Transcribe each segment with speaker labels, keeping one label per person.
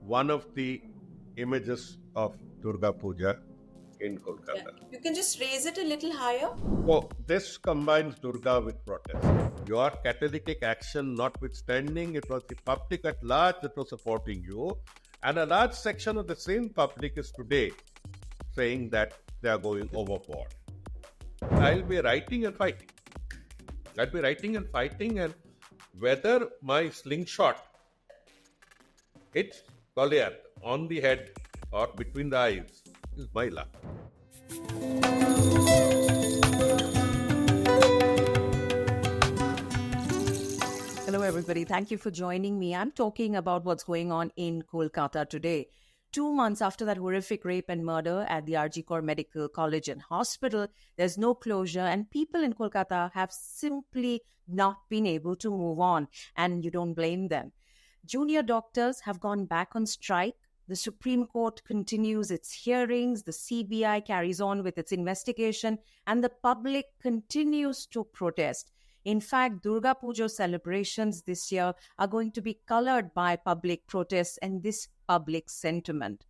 Speaker 1: one of the images of Durga Puja in
Speaker 2: Yeah.
Speaker 1: Kolkata.
Speaker 2: You can just raise it a little higher.
Speaker 1: So this combines Durga with protest. Your catalytic action notwithstanding, it was the public at large that was supporting you, and a large section of the same public is today saying that they are going overboard. I'll be writing and fighting. I'll be writing and fighting, and whether my slingshot hits Goliath on the head or between the eyes is my luck.
Speaker 3: Hello, everybody. Thank you for joining me. I'm talking about what's going on in Kolkata today. 2 months after that horrific rape and murder at the Rajya Medical College and Hospital, there's no closure, and people in Kolkata have simply not been able to move on, and you don't blame them. Junior doctors have gone back on strike. The Supreme Court continues its hearings. The CBI carries on with its investigation, and the public continues to protest. In fact, Durga Puja celebrations this year are going to be colored by public protests and this public sentiment.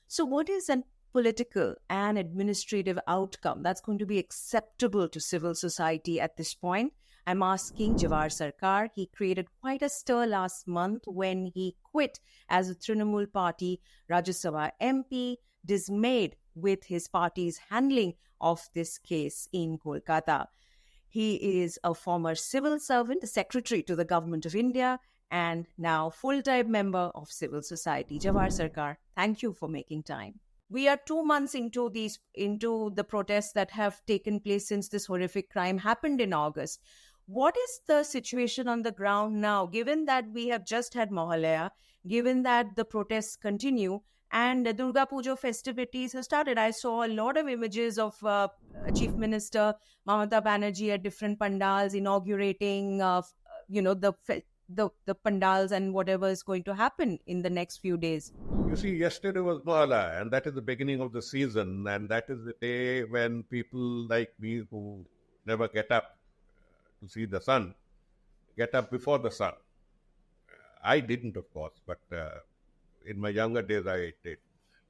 Speaker 3: So, what is a political and administrative outcome that's going to be acceptable to civil society at this point? I'm asking Jawhar Sircar. He created quite a stir last month when he quit as a Trinamool party Rajya Sabha MP, dismayed with his party's handling of this case in Kolkata. He is a former civil servant, secretary to the Government of India, and now full-time member of civil society. Jawhar Sircar, thank you for making time. We are 2 months into the protests that have taken place since this horrific crime happened in August. What is the situation on the ground now, given that we have just had Mahalaya, given that the protests continue, and the Durga Puja festivities have started? I saw a lot of images of Chief Minister Mamata Banerjee at different pandals inaugurating, the pandals and whatever is going to happen in the next few days.
Speaker 1: You see, yesterday was Mahala, and that is the beginning of the season, and that is the day when people like me who never get up to see the sun get up before the sun. I didn't, of course, but in my younger days I did.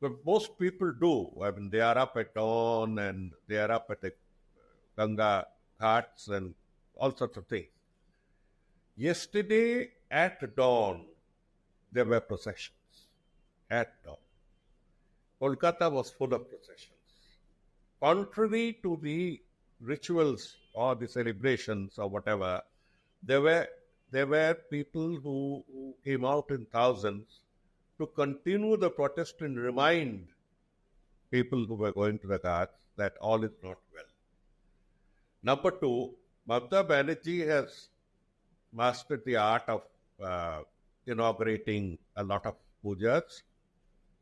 Speaker 1: But most people do. I mean, they are up at dawn and they are up at the Ganga ghats and all sorts of things. Yesterday at dawn, there were processions. At dawn. Kolkata was full of processions. Contrary to the rituals or the celebrations or whatever, there were people who came out in thousands to continue the protest and remind people who were going to the ghats that all is not well. Number two, Mamata Banerjee has mastered the art of inaugurating a lot of pujas.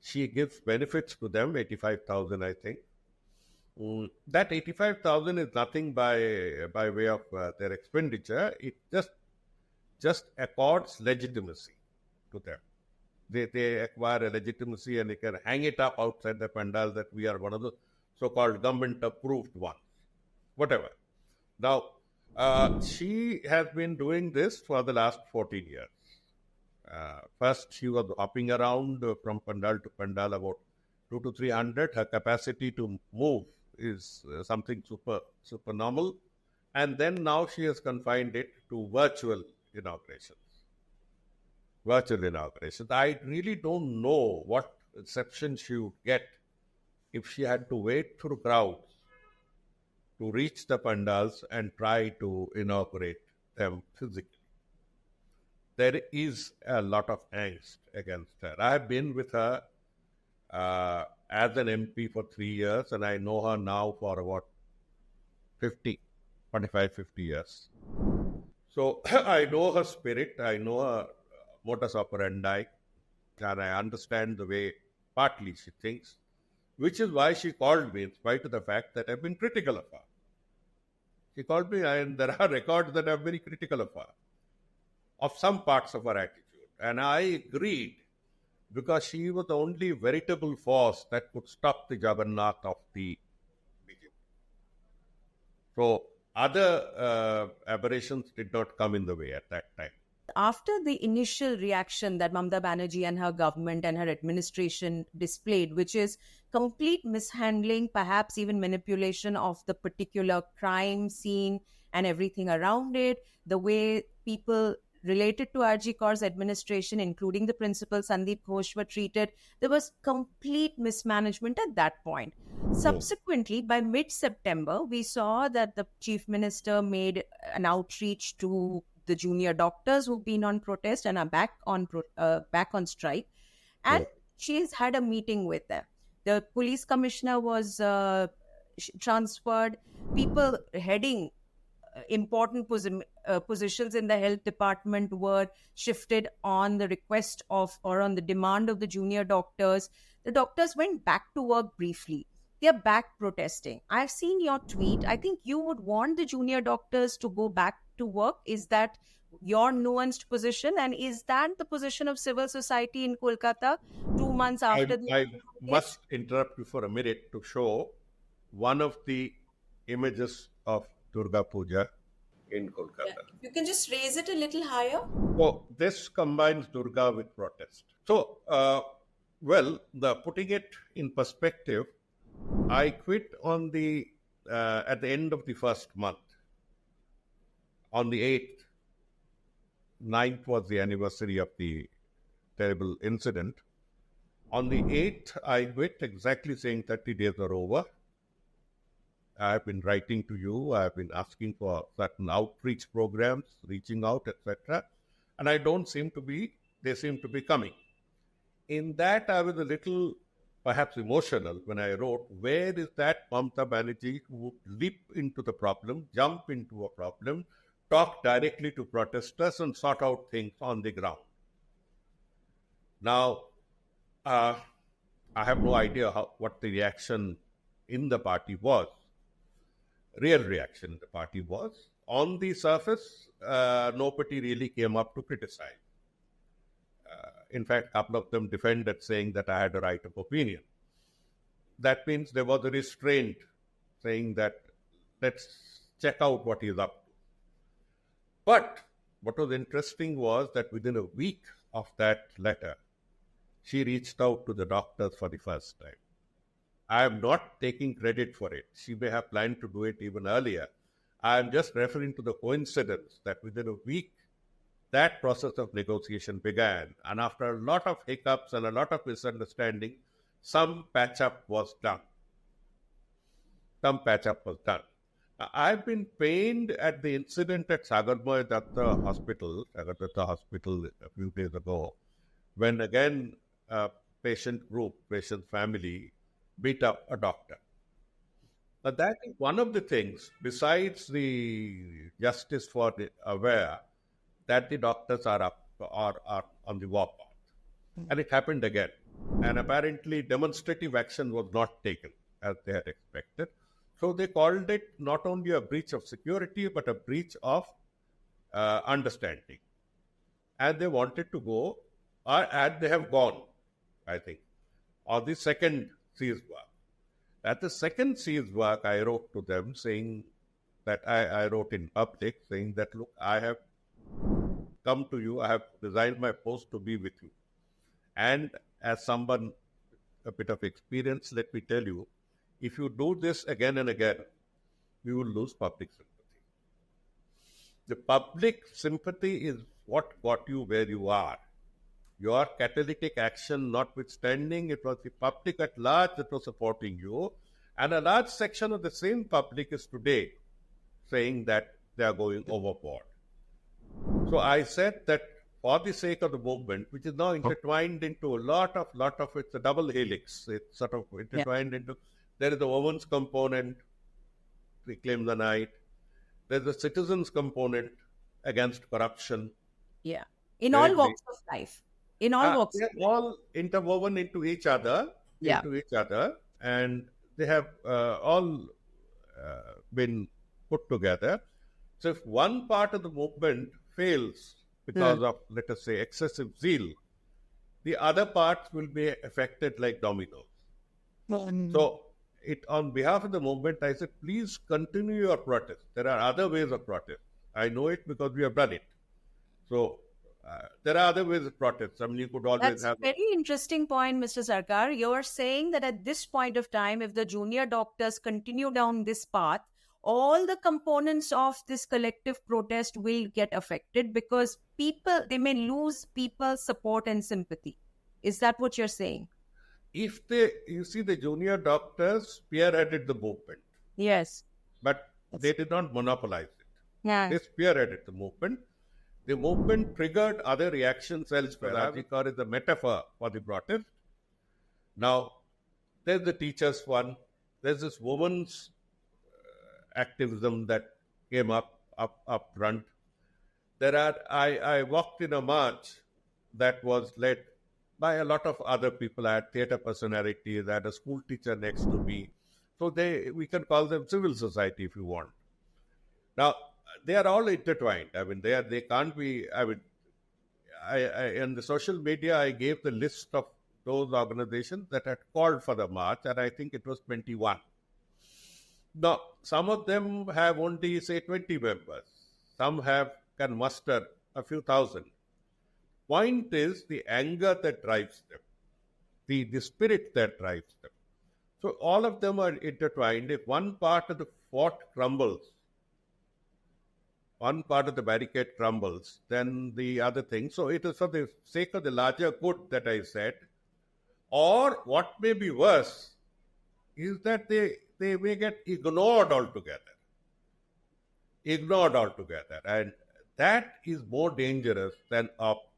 Speaker 1: She gives benefits to them, 85,000 I think. That 85,000 is nothing by way of their expenditure. It just accords legitimacy to them. They acquire a legitimacy and they can hang it up outside the pandal that we are one of the so-called government-approved ones. Whatever. Now, she has been doing this for the last 14 years. First, she was hopping around from pandal to pandal about 200 to 300. Her capacity to move is something super normal. And then now she has confined it to virtual inaugurations. I really don't know what reception she would get if she had to wade through crowds to reach the pandals and try to inaugurate them physically. There is a lot of angst against her. I have been with her as an MP for 3 years, and I know her now for about 45, 50 years. So I know her spirit, I know her modus operandi, and I understand the way partly she thinks, which is why she called me in spite of the fact that I've been critical of her. She called me, and there are records that I'm very critical of her, of some parts of her attitude. And I agreed, because she was the only veritable force that could stop the Jagannath of the BJP. So other aberrations did not come in the way at that time.
Speaker 3: after the initial reaction that Mamata Banerjee and her government and her administration displayed, which is complete mishandling, perhaps even manipulation of the particular crime scene and everything around it, the way people related to RG Kaur's administration, including the principal Sandeep Ghosh, were treated, there was complete mismanagement at that point. Subsequently, by mid-September, we saw that the chief minister made an outreach to the junior doctors who've been on protest and are back on strike, and she's had a meeting with them. The police commissioner was transferred. People heading important positions in the health department were shifted on the request of or on the demand of the junior doctors. The doctors went back to work briefly. They're back protesting. I've seen your tweet. I think you would want the junior doctors to go back to work. Is that your nuanced position? And is that the position of civil society in Kolkata 2 months after the...
Speaker 1: I must interrupt you for a minute to show one of the images of Durga Puja in Kolkata.
Speaker 2: Yeah. You can just raise it a little higher.
Speaker 1: So this combines Durga with protest. So, putting it in perspective, I quit on the at the end of the first month. On the 8th, 9th was the anniversary of the terrible incident. On the 8th, I quit exactly saying 30 days are over. I have been writing to you. I have been asking for certain outreach programs, reaching out, etc. And they seem to be coming. In that, I was a little perhaps emotional when I wrote, where is that Mamata Banerjee who would leap into the problem, jump into a problem, talk directly to protesters and sort out things on the ground? Now, I have no idea what the reaction in the party was. Real reaction in the party was. On the surface, nobody really came up to criticize. In fact, a couple of them defended, saying that I had a right of opinion. That means there was a restraint, saying that let's check out what he's up to. But what was interesting was that within a week of that letter, she reached out to the doctors for the first time. I am not taking credit for it. She may have planned to do it even earlier. I am just referring to the coincidence that within a week, that process of negotiation began. And after a lot of hiccups and a lot of misunderstanding, some patch-up was done. I've been pained at the incident at Sagarmoy Hospital a few days ago, when again a patient family beat up a doctor. Now that is one of the things, besides the justice for the aware, that the doctors are on the warpath. And it happened again. And apparently demonstrative action was not taken as they had expected. So they called it not only a breach of security, but a breach of understanding. And they wanted to go, and they have gone, I think, on the second siege work. At the second siege work, I wrote to them saying that I wrote in public saying that, look, I have come to you, I have resigned my post to be with you. And as someone a bit of experience, let me tell you, if you do this again and again, you will lose public sympathy. The public sympathy is what got you where you are. Your catalytic action notwithstanding, it was the public at large that was supporting you. And a large section of the same public is today saying that they are going overboard. So I said that for the sake of the movement, which is now intertwined into a lot of it's a double helix. It's sort of intertwined into, there is a woman's component, Reclaim the Night. There's a citizens component against corruption.
Speaker 3: Yeah. In all walks of life. In all walks.
Speaker 1: They're all interwoven into each other, and they have all been put together. So if one part of the movement fails because of, let us say, excessive zeal, the other parts will be affected like dominoes. So on behalf of the movement, I said, please continue your protest. There are other ways of protest. I know it because we have done it. So there are other ways of protest. I mean, you could always
Speaker 3: That's
Speaker 1: have.
Speaker 3: a very interesting point, Mr. Sarkar. You're saying that at this point of time, if the junior doctors continue down this path, all the components of this collective protest will get affected because they may lose people's support and sympathy. Is that what you're saying?
Speaker 1: You see, the junior doctors spearheaded the movement,
Speaker 3: Yes.
Speaker 1: but they did not monopolize it.
Speaker 3: Yeah.
Speaker 1: They spearheaded the movement. The movement triggered other reactions elsewhere. Rajya is a metaphor for the protest. Now, there's the teachers' one. There's this woman's activism that came up front. I walked in a march that was led by a lot of other people. I had theatre personalities. I had a school teacher next to me. So we can call them civil society if you want. Now, they are all intertwined. I mean, they can't be. I mean, in the social media, I gave the list of those organizations that had called for the march, and I think it was 21. Now, some of them have only, say, 20 members. Some can muster a few thousand. Point is the anger that drives them, the spirit that drives them. So all of them are intertwined. If one part of the fort crumbles, one part of the barricade crumbles, then the other thing. So it is for the sake of the larger good that I said. Or what may be worse is that they may get ignored altogether. And that is more dangerous than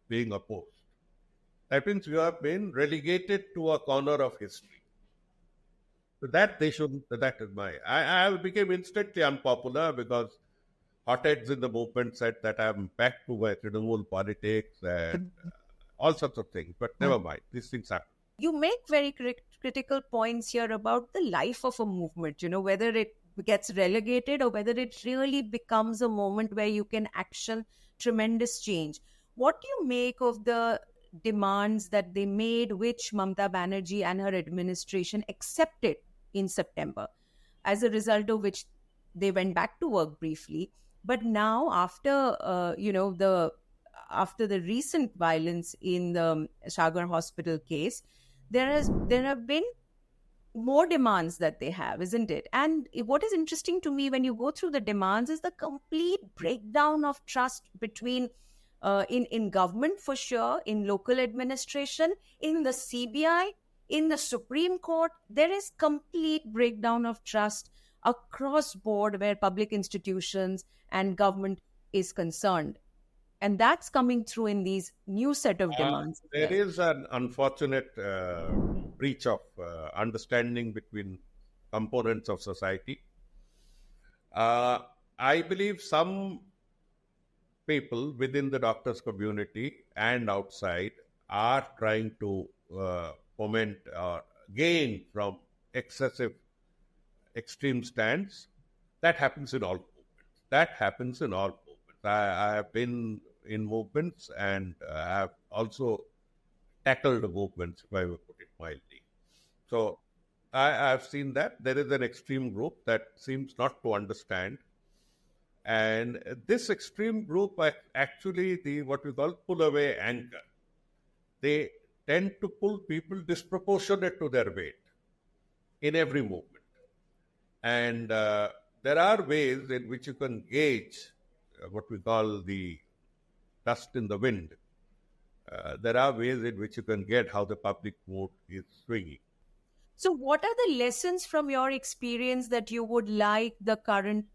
Speaker 1: being opposed. That means you have been relegated to a corner of history. So that they shouldn't, that is I became instantly unpopular because hotheads in the movement said that I'm back to my Trinamool politics and all sorts of things. But never mind, these things happen.
Speaker 3: You make very critical points here about the life of a movement, whether it gets relegated or whether it really becomes a moment where you can action tremendous change. What do you make of the demands that they made, which Mamata Banerjee and her administration accepted in September, as a result of which they went back to work briefly? But now, after after the recent violence in the Shakar hospital case, there have been more demands that they have, isn't it? And what is interesting to me when you go through the demands is the complete breakdown of trust between in government, for sure, in local administration, in the CBI, in the Supreme Court. There is complete breakdown of trust across board where public institutions and government is concerned. And that's coming through in these new set of demands.
Speaker 1: There is an unfortunate breach of understanding between components of society. I believe some people within the doctors' community and outside are trying to foment or gain from excessive extreme stands. That happens in all movements. I have been in movements and have also tackled the movements, if I would put it mildly. So I have seen that there is an extreme group that seems not to understand. And this extreme group actually, what we call pull away anchor. They tend to pull people disproportionate to their weight in every movement. And there are ways in which you can gauge what we call the dust in the wind. There are ways in which you can get how the public mood is swinging.
Speaker 3: So what are the lessons from your experience that you would like the current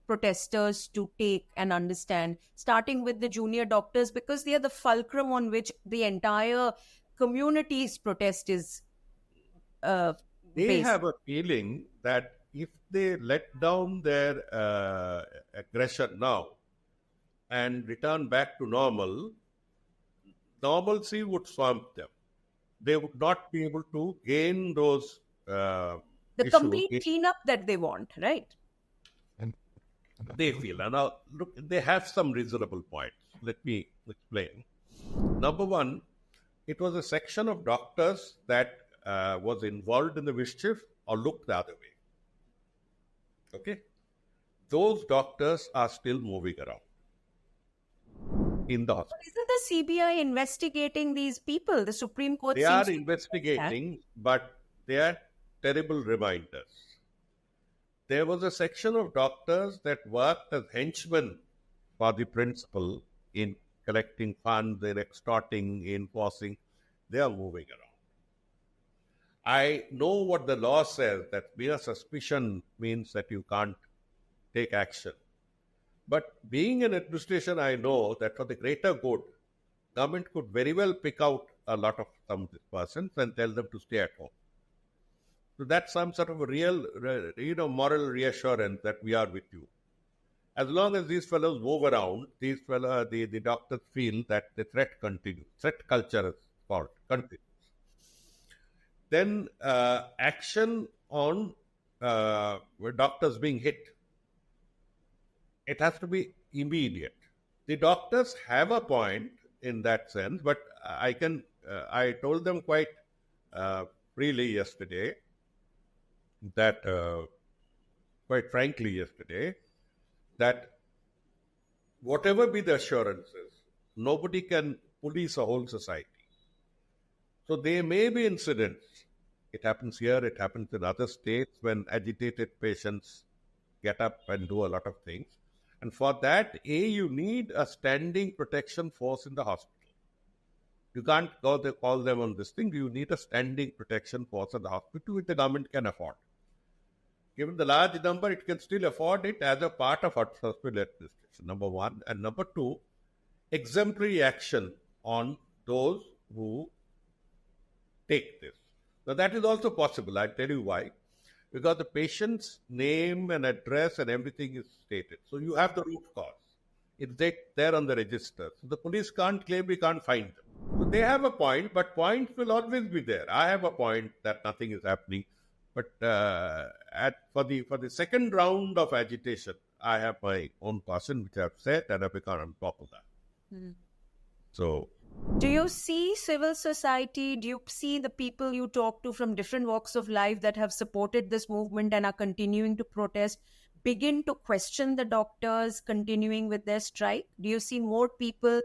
Speaker 3: protesters to take and understand, starting with the junior doctors, because they are the fulcrum on which the entire community's protest is
Speaker 1: They
Speaker 3: based?
Speaker 1: have a feeling that if they let down their aggression now and return back to normalcy would swamp them. They would not be able to gain those
Speaker 3: The complete cleanup that they want, right?
Speaker 1: They feel. And now, look, they have some reasonable points. Let me explain. Number one, it was a section of doctors that was involved in the mischief or looked the other way. Okay? Those doctors are still moving around. in the hospital.
Speaker 3: Isn't the CBI investigating these people? The Supreme Court
Speaker 1: They
Speaker 3: seems
Speaker 1: are
Speaker 3: to
Speaker 1: investigating, but they are terrible reminders. There was a section of doctors that worked as henchmen for the principal in collecting funds, in extorting, in forcing. They are moving around. I know what the law says, that mere suspicion means that you can't take action. But being in administration, I know that for the greater good, government could very well pick out a lot of some persons and tell them to stay at home. So that's some sort of a real, moral reassurance that we are with you. As long as these fellows move around, the doctors feel that the threat continues. Threat culture is called, continues. Then action on doctors being hit. It has to be immediate. The doctors have a point in that sense, but I told them quite freely yesterday that, quite frankly yesterday, that whatever be the assurances, nobody can police a whole society. So there may be incidents. It happens here, it happens in other states when agitated patients get up and do a lot of things. And for that, you need a standing protection force in the hospital. You can't call them on this thing. You need a standing protection force in the hospital, which the government can afford. Given the large number, it can still afford it as a part of hospital administration, number one. And number two, exemplary action on those who take this. Now, that is also possible. I'll tell you why. Because the patient's name and address and everything is stated. So you have the root cause. It's there on the register. So the police can't claim we can't find them. So they have a point, but points will always be there. I have a point that nothing is happening. But for the second round of agitation, I have my own caution, which I've said, and I've become on top of that.
Speaker 3: Mm.
Speaker 1: So,
Speaker 3: do you see civil society? Do you see the people you talk to from different walks of life that have supported this movement and are continuing to protest begin to question the doctors continuing with their strike? Do you see more people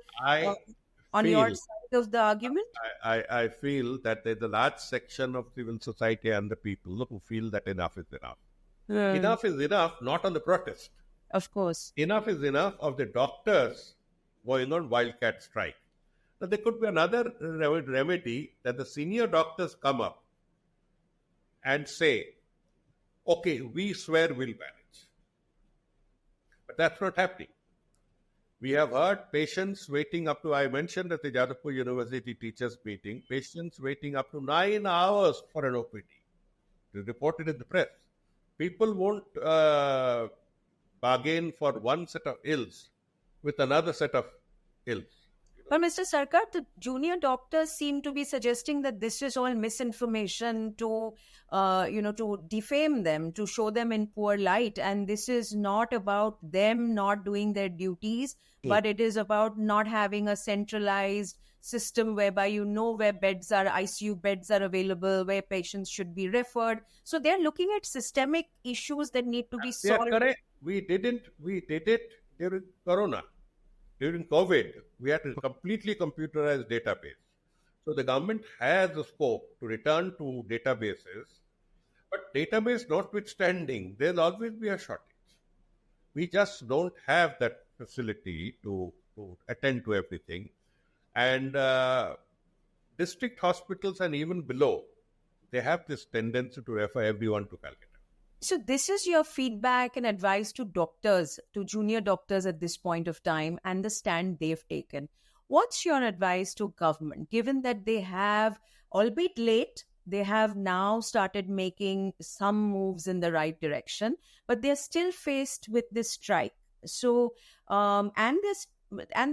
Speaker 3: on your side of the argument?
Speaker 1: I feel that there's a large section of civil society and the people who feel that enough is enough. Enough is enough, not on the protest.
Speaker 3: Of course.
Speaker 1: Enough is enough of the doctors going on wildcat strike. Now, there could be another remedy that the senior doctors come up and say, okay, we swear we'll manage. But that's not happening. We have heard patients waiting up to, I mentioned at the Jadavpur University teachers meeting, patients waiting up to 9 hours for an OPD. It is reported in the press. People won't bargain for one set of ills with another set of ills.
Speaker 3: But Mr. Sircar, the junior doctors seem to be suggesting that this is all misinformation to defame them, to show them in poor light. And this is not about them not doing their duties, but it is about not having a centralized system whereby you know where beds are, ICU beds are available, where patients should be referred. So they're looking at systemic issues that need to be solved.
Speaker 1: They are correct. We did it during Corona. During COVID, we had a completely computerized database. So the government has the scope to return to databases, but database notwithstanding, there'll always be a shortage. We just don't have that facility to attend to everything. And district hospitals and even below, they have this tendency to refer everyone to Calcutta.
Speaker 3: So this is your feedback and advice to doctors, to junior doctors at this point of time and the stand they've taken. What's your advice to government, given that they have, albeit late, they have now started making some moves in the right direction, but they're still faced with this strike. So, and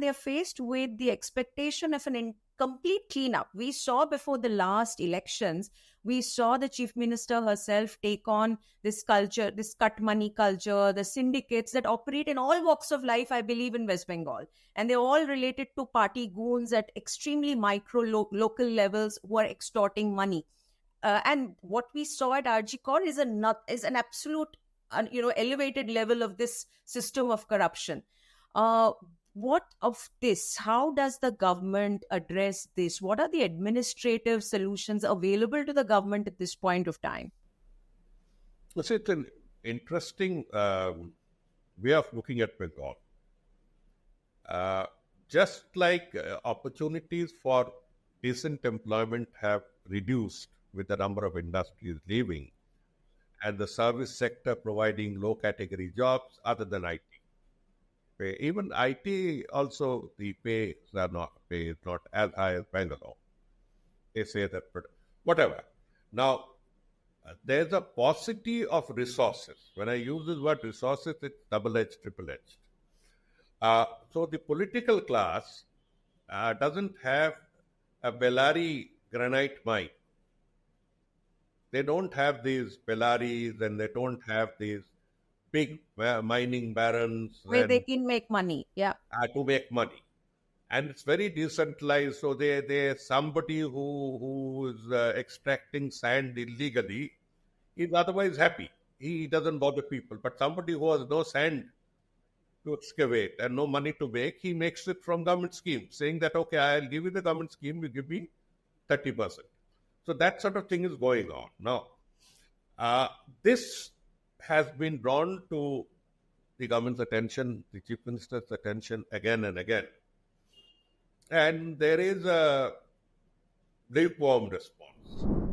Speaker 3: they're faced with the expectation of an complete cleanup. We saw before the last elections, we saw the chief minister herself take on this culture, this cut money culture, the syndicates that operate in all walks of life, I believe, in West Bengal. And they're all related to party goons at extremely micro local levels who are extorting money. And what we saw at RG is an absolute, elevated level of this system of corruption. what of this? How does the government address this? What are the administrative solutions available to the government at this point of time?
Speaker 1: So it's an interesting way of looking at Bengal. Just like opportunities for decent employment have reduced with the number of industries leaving, and the service sector providing low category jobs other than IT. Even IT also, the pay is not as high as Bangalore. They say that, but whatever. Now, there's a paucity of resources. When I use this word resources, it's double-edged, triple-edged. So the political class doesn't have a Bellary granite mine. They don't have these Bellaris, and they don't have these big mining barons
Speaker 3: Where they can make money. Yeah.
Speaker 1: to make money. And it's very decentralized. So they somebody who is extracting sand illegally is otherwise happy. He doesn't bother people. But somebody who has no sand to excavate and no money to make, he makes it from government scheme, saying that, okay, I'll give you the government scheme, you give me 30%. So that sort of thing is going on. Now, this has been drawn to the government's attention, the chief minister's attention again and again. And there is a lukewarm response.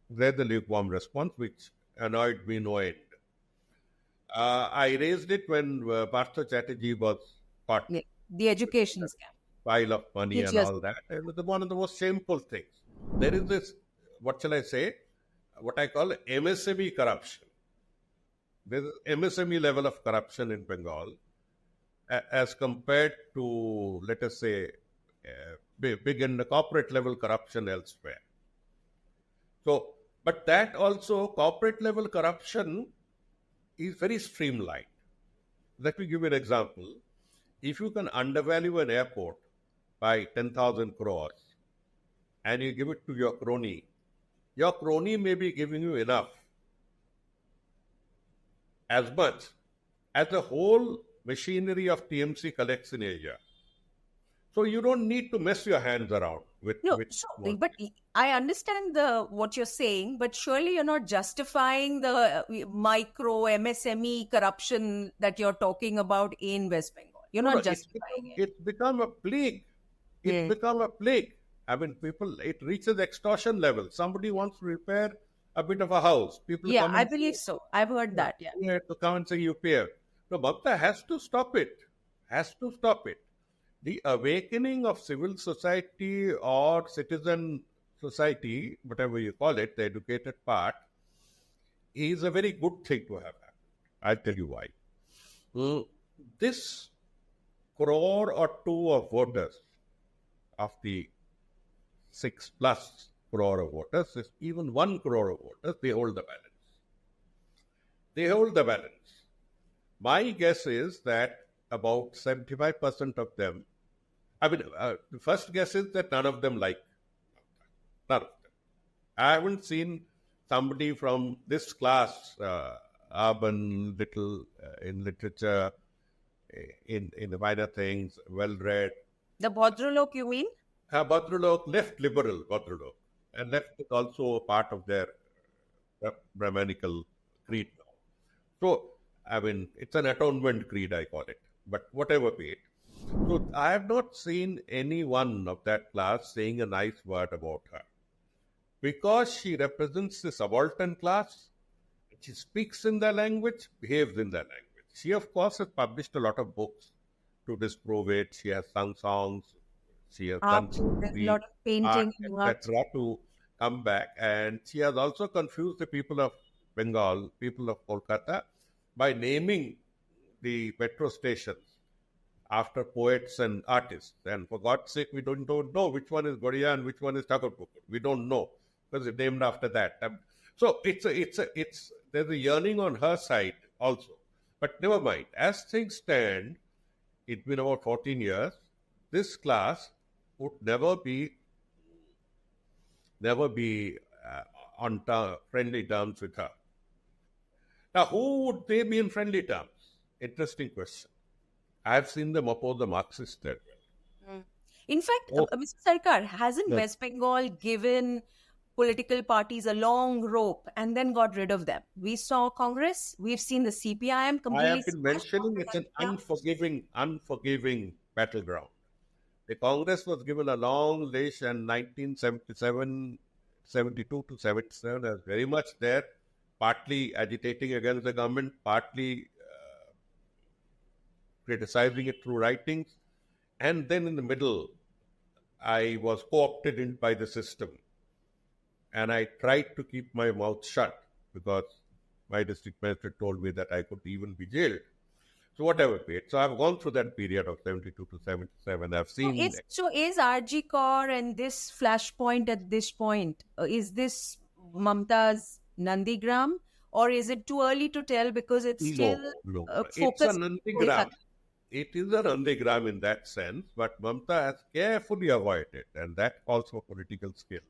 Speaker 1: There's the lukewarm response, which annoyed me no end. I raised it when Partha Chatterjee was caught.
Speaker 3: Yeah. The education scam.
Speaker 1: Pile of money
Speaker 3: It's
Speaker 1: and
Speaker 3: just-
Speaker 1: all that. It was one of the most shameful things. There is this, what shall I say, what I call MSME corruption. There's an MSME level of corruption in Bengal as compared to, let us say, big and corporate level corruption elsewhere. So, but that also, corporate level corruption is very streamlined. Let me give you an example. If you can undervalue an airport by 10,000 crores and you give it to your crony may be giving you enough, as much as the whole machinery of TMC collects in a year. So you don't need to mess your hands around with.
Speaker 3: No,
Speaker 1: with
Speaker 3: so,
Speaker 1: what-
Speaker 3: but I understand what you're saying, but surely you're not justifying the micro MSME corruption that you're talking about in West Bengal. You're
Speaker 1: No,
Speaker 3: not
Speaker 1: no,
Speaker 3: justifying it.
Speaker 1: it's become a plague. It's
Speaker 3: Yeah.
Speaker 1: become a plague. I mean, it reaches extortion level. Somebody wants to repair a bit of a house. People
Speaker 3: Yeah,
Speaker 1: come
Speaker 3: I
Speaker 1: and
Speaker 3: believe so. I've heard that. Yeah.
Speaker 1: to come and say you pay. No, Mamata has to stop it. Has to stop it. The awakening of civil society or citizen society, whatever you call it, the educated part, is a very good thing to have happened. I'll tell you why. This crore or two of voters of the 6+ crore of voters, is even 1 crore of voters, they hold the balance. They hold the balance. My guess is that about 75% of them, the first guess is that none of them like. None of them. I haven't seen somebody from this class, urban, little in literature, in the minor things, well-read.
Speaker 3: The Bhadralok, you mean?
Speaker 1: Bhadralok left liberal, Bhadralok, and left is also a part of their Brahmanical creed now. So, it's an atonement creed, I call it, but whatever be it. So, I have not seen anyone of that class saying a nice word about her. Because she represents the subaltern class, she speaks in their language, behaves in their language. She, of course, has published a lot of books to disprove it. She has sung songs. She has done
Speaker 3: There's a lot of painting and art.
Speaker 1: etc. to come back. And she has also confused the people of Bengal, people of Kolkata, by naming the metro stations after poets and artists. And for God's sake, we don't know which one is Goriya and which one is Thakurpukur. We don't know because it's named after that. So there's a yearning on her side also. But never mind. As things stand, it's been about 14 years. This class would never be on friendly terms with her. Now, who would they be in friendly terms? Interesting question. I have seen them oppose the Marxists there.
Speaker 3: In fact,
Speaker 1: Oh,
Speaker 3: Mr. Sarkar, hasn't
Speaker 1: yes.
Speaker 3: West Bengal given political parties a long rope and then got rid of them? We saw Congress, we've seen the CPIM
Speaker 1: I
Speaker 3: completely
Speaker 1: have been
Speaker 3: smashed
Speaker 1: mentioning it's an
Speaker 3: down.
Speaker 1: unforgiving battleground. The Congress was given a long leash in 1977, 72 to 77, as very much there, partly agitating against the government, partly criticizing it through writings. And then in the middle, I was co-opted in by the system. And I tried to keep my mouth shut because my district magistrate told me that I could even be jailed. So whatever be it. So I've gone through that period of 72 to 77. I've seen.
Speaker 3: So is RG Kaur and this flashpoint at this point, is this Mamata's Nandigram, or is it too early to tell because it's still
Speaker 1: No. It's a
Speaker 3: focused?
Speaker 1: Nandigram. It is a Nandigram in that sense, but Mamata has carefully avoided, and that calls for political skills.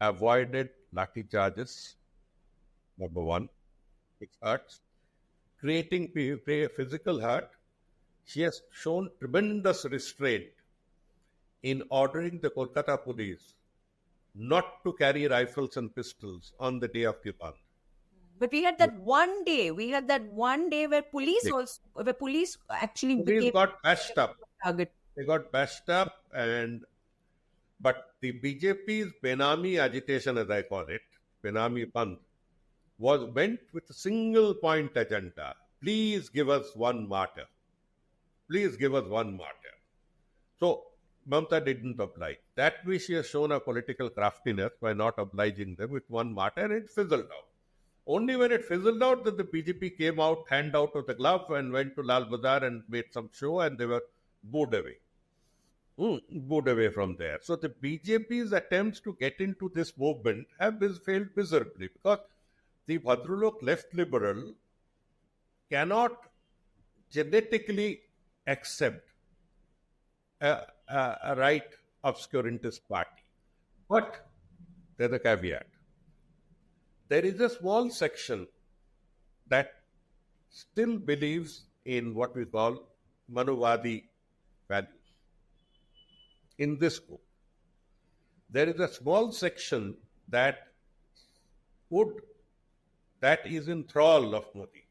Speaker 1: Avoided lathi charges, number one, which hurts. Creating physical hurt. She has shown tremendous restraint in ordering the Kolkata police not to carry rifles and pistols on the day of the Band.
Speaker 3: But we had that one day. We had that one day where police actually
Speaker 1: Police
Speaker 3: became
Speaker 1: got bashed up.
Speaker 3: target.
Speaker 1: They got bashed up, but the BJP's Benami agitation, as I call it, Benami Band, was meant with a single point agenda. Please give us one martyr. Please give us one martyr. So Mamata didn't oblige. That way she has shown a political craftiness by not obliging them with one martyr, and it fizzled out. Only when it fizzled out that the BJP came out, hand out of the glove, and went to Lal Bazaar and made some show, and they were booed away. Booed away from there. So the BJP's attempts to get into this movement have failed miserably because the Bhadralok left liberal cannot genetically accept a right obscurantist party. But there's a caveat. There is a small section that still believes in what we call Manuvadi values. In this group, there is a small section that is in thrall of Modi.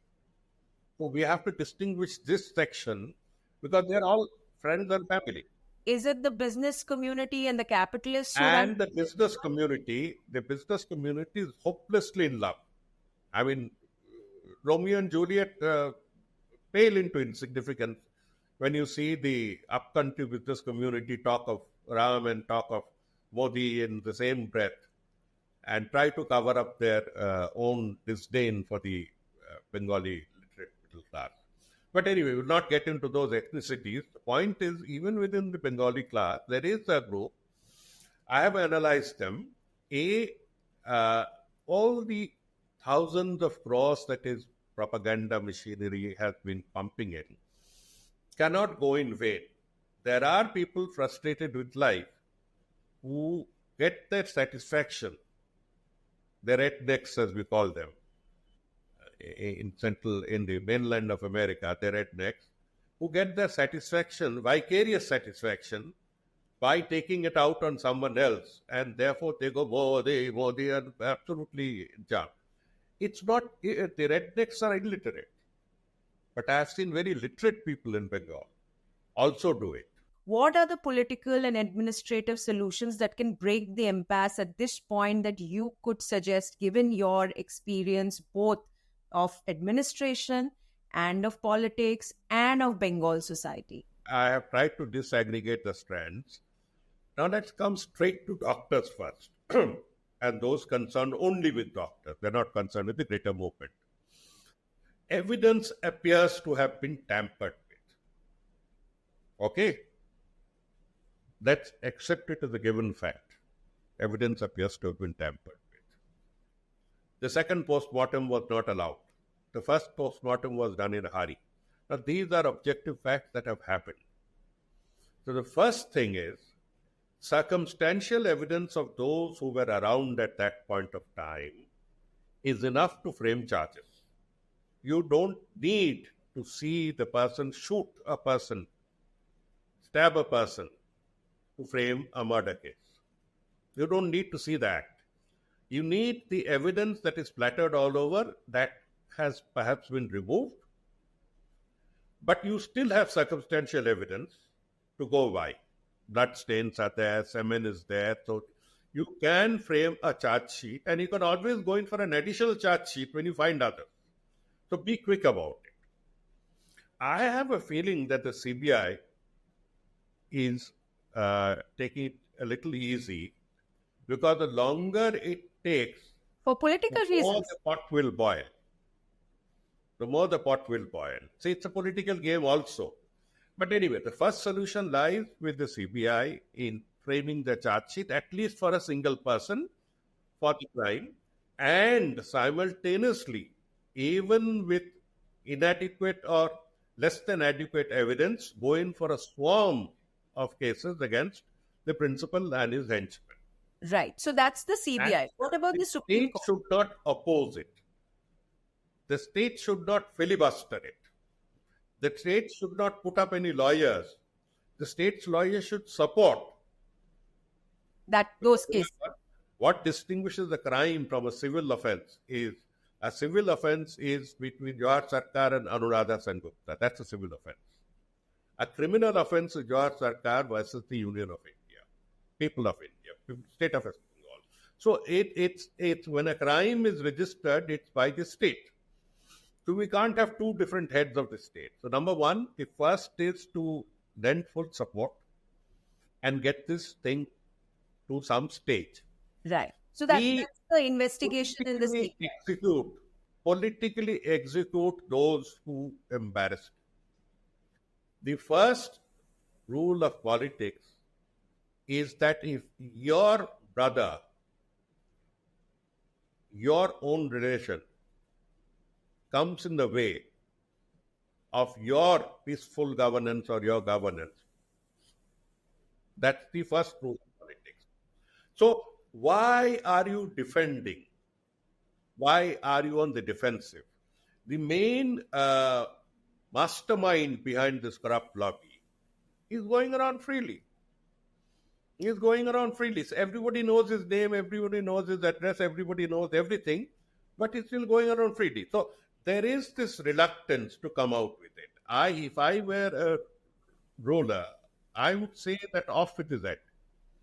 Speaker 1: So we have to distinguish this section because they're all friends and family.
Speaker 3: Is it the business community and the capitalists who
Speaker 1: And
Speaker 3: run?
Speaker 1: the business community is hopelessly in love. I mean, Romeo and Juliet pale into insignificance when you see the upcountry business community talk of Ram and talk of Modi in the same breath and try to cover up their own disdain for the Bengali literate middle class. But anyway, we'll not get into those ethnicities. The point is, even within the Bengali class, there is a group. I have analyzed them. All the thousands of crores that is propaganda machinery has been pumping in cannot go in vain. There are people frustrated with life who get their satisfaction, their rednecks as we call them, in the mainland of America, they're rednecks, who get their satisfaction, vicarious satisfaction, by taking it out on someone else, and therefore they go Modi, and absolutely charmed. It's not, the rednecks are illiterate, but I have seen very literate people in Bengal also do it.
Speaker 3: What are the political and administrative solutions that can break the impasse at this point that you could suggest, given your experience both of administration and of politics and of Bengal society?
Speaker 1: I have tried to disaggregate the strands. Now let's come straight to doctors first. And those concerned only with doctors. They're not concerned with the greater movement. Evidence appears to have been tampered with. Okay? Let's accept it as a given fact. Evidence appears to have been tampered with. The second post-mortem was not allowed. The first post-mortem was done in a hurry. Now, these are objective facts that have happened. So the first thing is, circumstantial evidence of those who were around at that point of time is enough to frame charges. You don't need to see the person shoot a person, stab a person to frame a murder case. You don't need to see the act. You need the evidence that is splattered all over that has perhaps been removed, but you still have circumstantial evidence to go by. Blood stains are there, semen is there, so you can frame a charge sheet, and you can always go in for an additional charge sheet when you find others. So be quick about it. I have a feeling that the CBI is taking it a little easy, because the longer it takes,
Speaker 3: For political
Speaker 1: the more
Speaker 3: reasons.
Speaker 1: the pot will boil. The more the pot will boil. See, it's a political game also. But anyway, the first solution lies with the CBI in framing the charge sheet, at least for a single person, for the crime, and simultaneously, even with inadequate or less than adequate evidence, go in for a swarm of cases against the principal and his henchmen.
Speaker 3: Right. So that's the CBI.
Speaker 1: And
Speaker 3: What about
Speaker 1: the
Speaker 3: the Supreme
Speaker 1: state
Speaker 3: Court?
Speaker 1: should not oppose it. The state should not filibuster it. The state should not put up any lawyers. The state's lawyers should support.
Speaker 3: Those cases.
Speaker 1: What distinguishes a crime from a civil offense is between Jawhar Sircar and Anuradha SenGupta. That's a civil offense. A criminal offense is Jawhar Sircar versus the Union of India, people of India, state of West Bengal. So it's when a crime is registered, it's by the state. So we can't have two different heads of the state. So number one, the first is to lend full support and get this thing to some stage.
Speaker 3: Right. So that's
Speaker 1: We
Speaker 3: the investigation in the CBI.
Speaker 1: Politically execute those who embarrass. The first rule of politics is that if your brother, your own relation, comes in the way of your peaceful governance or your governance, that's the first rule of politics. So why are you defending? Why are you on the defensive? The main mastermind behind this corrupt lobby is going around freely. He is going around freely. So everybody knows his name, everybody knows his address, everybody knows everything, but he's still going around freely. So there is this reluctance to come out with it. If I were a ruler, I would say that off with his head.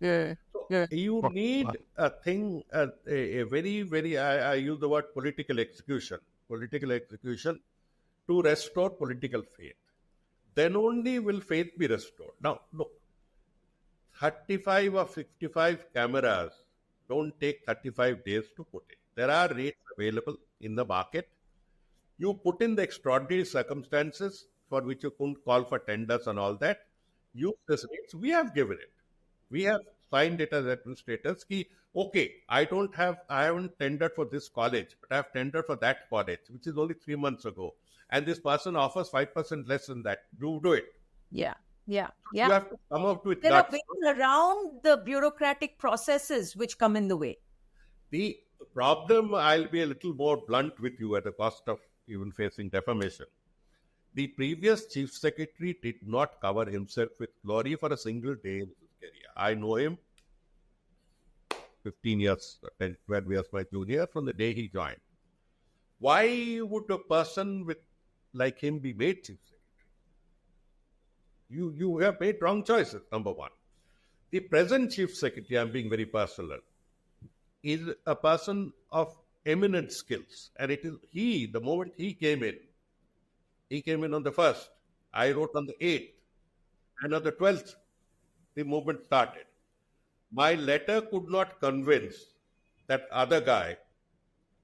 Speaker 3: Yeah.
Speaker 1: So you need a thing, a very, very, I use the word political execution to restore political faith. Then only will faith be restored. Now, look, 35 or 55 cameras don't take 35 days to put in. There are rates available in the market. You put in the extraordinary circumstances for which you couldn't call for tenders and all that. Use this rates. We have given it. We have signed it as administrators. Okay, I haven't tendered for this college, but I have tendered for that college, which is only 3 months ago. And this person offers 5% less than that. Do it.
Speaker 3: Yeah.
Speaker 1: You have to come up with
Speaker 3: There
Speaker 1: guts.
Speaker 3: are ways around the bureaucratic processes which come in the way.
Speaker 1: The problem, I'll be a little more blunt with you at the cost of even facing defamation. The previous chief secretary did not cover himself with glory for a single day in his career. I know him 15 years, 10, 12 years my junior from the day he joined. Why would a person like him be made chief secretary? You have made wrong choices, number one. The present chief secretary, I'm being very personal, is a person of eminent skills. And it is the moment he came in on the 1st, I wrote on the 8th, and on the 12th, the movement started. My letter could not convince that other guy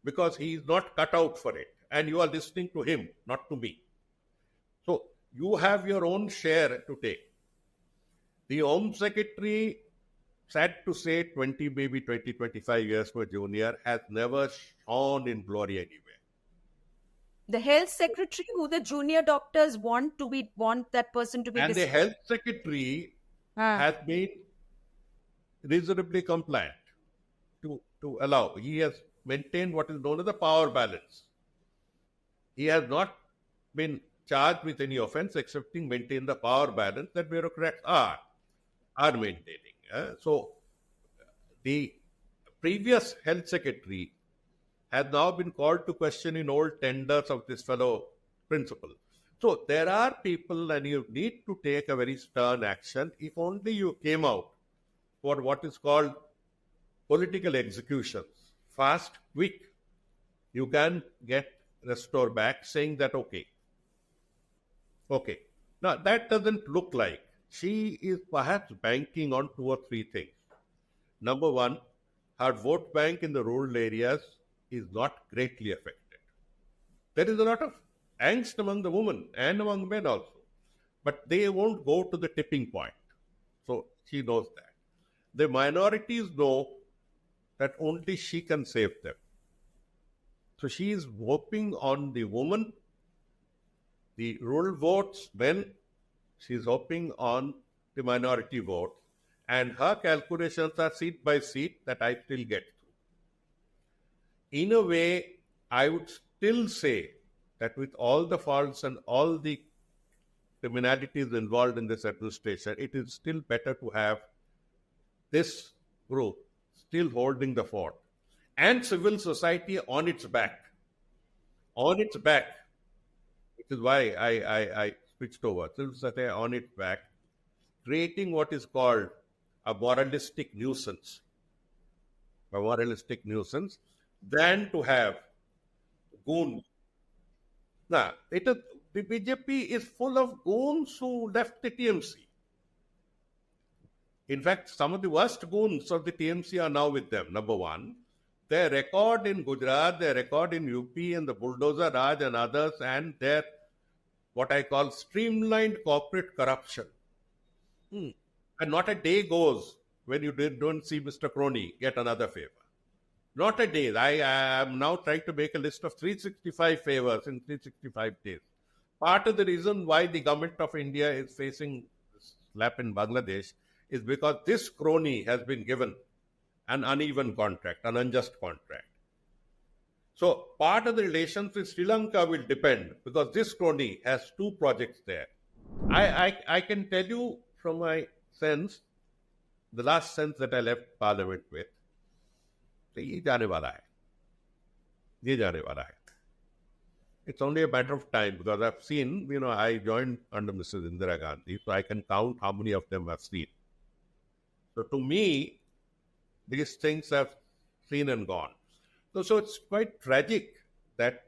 Speaker 1: because he is not cut out for it. And you are listening to him, not to me. So you have your own share to take. The Home Secretary, sad to say, 20, maybe 20, 25 years for junior, has never shone in glory anywhere.
Speaker 3: The health secretary, who the junior doctors want that person to be.
Speaker 1: And the health secretary has been reasonably compliant to allow. He has maintained what is known as the power balance. He has not been charged with any offense excepting maintain the power balance that bureaucrats are maintaining. So the previous health secretary has now been called to question in old tenders of this fellow principal. So there are people, and you need to take a very stern action. If only you came out for what is called political executions, fast, quick, you can get restore back, saying that okay. Now that doesn't look like. She is perhaps banking on two or three things. Number one, her vote bank in the rural areas is not greatly affected. There is a lot of angst among the women and among men also, but they won't go to the tipping point. So she knows that. The minorities know that only she can save them. So she is hoping on the woman, the rural votes, men, she is hoping on the minority vote, and her calculations are seat by seat that I still get through. In a way, I would still say that with all the faults and all the criminalities involved in this administration, it is still better to have this group still holding the fort and civil society on its back. On its back, which is why I switched over. Civil society on its back, creating what is called a moralistic nuisance. A moralistic nuisance, than to have goons. Now, the BJP is full of goons who left the TMC. In fact, some of the worst goons of the TMC are now with them, number one. Their record in Gujarat, their record in UP and the bulldozer Raj and others, and their what I call streamlined corporate corruption. And not a day goes when you don't see Mr. Crony get another favor. Not a day. I am now trying to make a list of 365 favors in 365 days. Part of the reason why the government of India is facing slap in Bangladesh is because this crony has been given an uneven contract, an unjust contract. So part of the relations with Sri Lanka will depend because this crony has two projects there. I can tell you from my sense, the last sense that I left Parliament with, ये जाने वाला है. ये जाने वाला है. It's only a matter of time because I've seen, I joined under Mrs. Indira Gandhi, so I can count how many of them I've seen. So to me, these things have seen and gone. So it's quite tragic that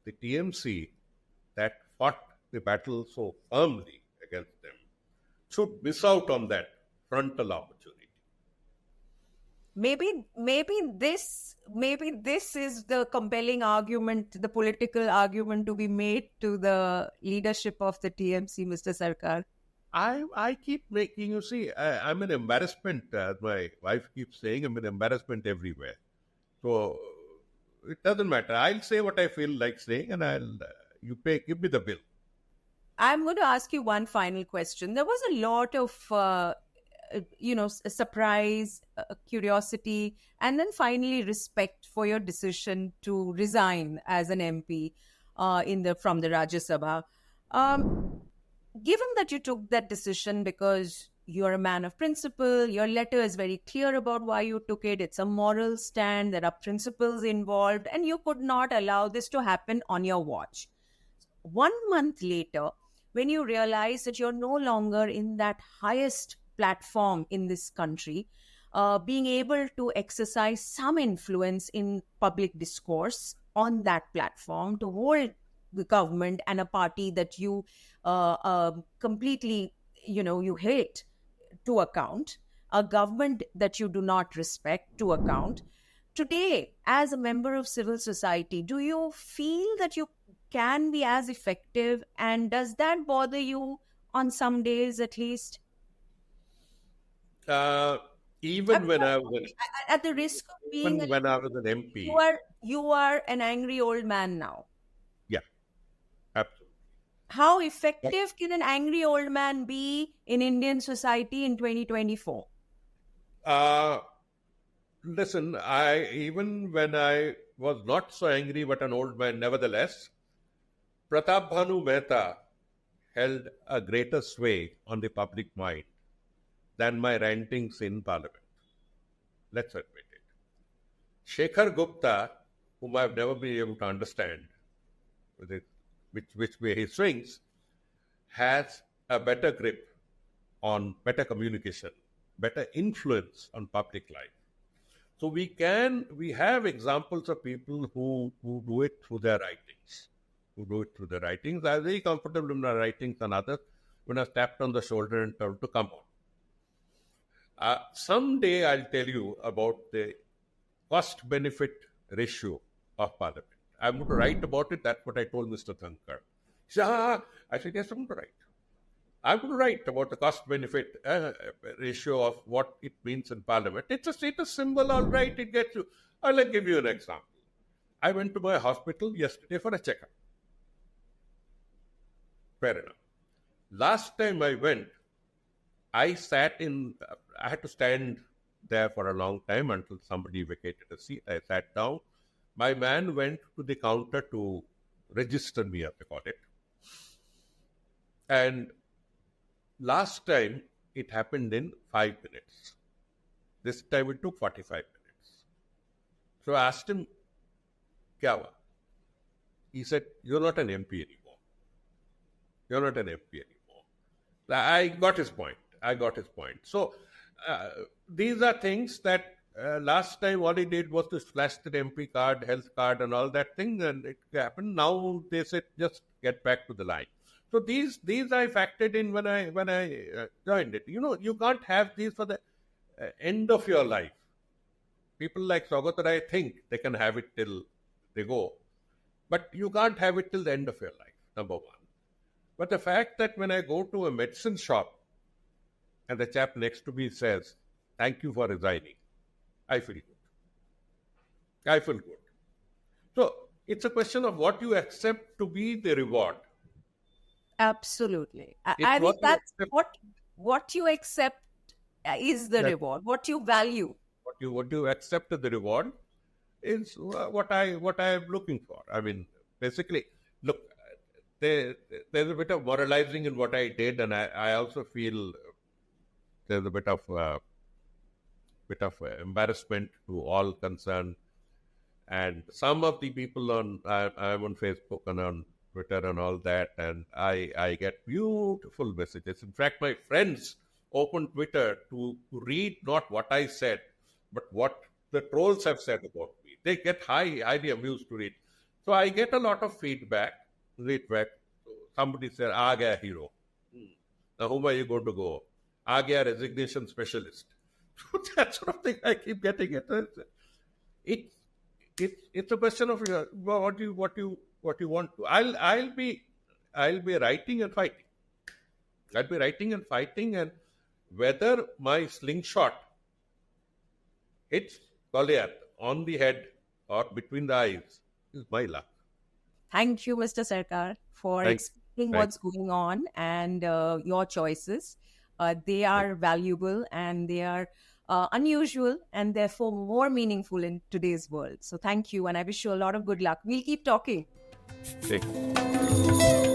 Speaker 1: the TMC that fought the battle so firmly against them should miss out on that frontal opportunity.
Speaker 3: Maybe this is the compelling argument, the political argument to be made to the leadership of the TMC, Mr. Sircar.
Speaker 1: I keep making, I'm an embarrassment, as my wife keeps saying, I'm an embarrassment everywhere. So it doesn't matter. I'll say what I feel like saying and give me the bill.
Speaker 3: I'm going to ask you one final question. There was a lot of, surprise, curiosity, and then finally respect for your decision to resign as an MP from the Rajya Sabha. Given that you took that decision because you're a man of principle, your letter is very clear about why you took it. It's a moral stand. There are principles involved, and you could not allow this to happen on your watch. 1 month later, when you realize that you're no longer in that highest platform in this country, being able to exercise some influence in public discourse on that platform to hold the government and a party that you completely, you hate to account, a government that you do not respect to account. Today, as a member of civil society, do you feel that you can be as effective, and does that bother you on some days at least?
Speaker 1: Even when I was
Speaker 3: at the risk of being
Speaker 1: when I was an MP,
Speaker 3: you are an angry old man now.
Speaker 1: Yeah, absolutely.
Speaker 3: How effective can an angry old man be in Indian society in 2024?
Speaker 1: Listen, even when I was not so angry but an old man, nevertheless, Pratap Bhanu Mehta held a greater sway on the public mind than my rantings in Parliament. Let's admit it. Shakar Gupta, whom I've never been able to understand with it, which way he swings, has a better grip on better communication, better influence on public life. So we have examples of people who do it through their writings, I'm very comfortable in my writings and others when I was tapped on the shoulder and told to come on. Someday I'll tell you about the cost-benefit ratio of Parliament. I'm going to write about it. That's what I told Mr. Thankar. He said, I said, yes, I'm going to write. I'm going to write about the cost-benefit ratio of what it means in Parliament. It's a status symbol, all right, it gets you. I'll give you an example. I went to my hospital yesterday for a checkup. Fair enough. Last time I went, I had to stand there for a long time until somebody vacated a seat. I sat down. My man went to the counter to register me, as they call it. And last time, it happened in 5 minutes. This time it took 45 minutes. So I asked him, Kya hua? He said, you're not an MP anymore. You're not an MP anymore. I got his point. So these are things that last time all he did was to flash the MP card, health card and all that thing, and it happened. Now they said, just get back to the line. So these I factored in when I joined it. You know, you can't have these for the end of your life. People like Saugatarai think they can have it till they go, but you can't have it till the end of your life, number one. But the fact that when I go to a medicine shop and the chap next to me says, thank you for resigning, I feel good. So it's a question of what you accept to be the reward.
Speaker 3: Absolutely. I think that's what you accept is the reward. What you value.
Speaker 1: What you accept as the reward is what I'm looking for. I mean, basically, look, there's a bit of moralizing in what I did, and I also feel there's a bit of embarrassment to all concerned. And some of the people I'm on Facebook and on Twitter and all that, and I get beautiful messages. In fact, my friends open Twitter to read not what I said, but what the trolls have said about me. They get highly amused to read. So I get a lot of feedback. Somebody said, "Aa gaya hero." Now whom are you going to go? Aa gaya resignation specialist. So that sort of thing I keep getting it. It's a question of what you want to. I'll be writing and fighting. I'll be writing and fighting, and whether my slingshot hits Goliath on the head or between the eyes is my luck.
Speaker 3: Thank you, Mr. Sircar, for explaining what's going on and your choices. They are valuable and they are unusual and therefore more meaningful in today's world. So thank you, and I wish you a lot of good luck. We'll keep talking.
Speaker 1: Thank you.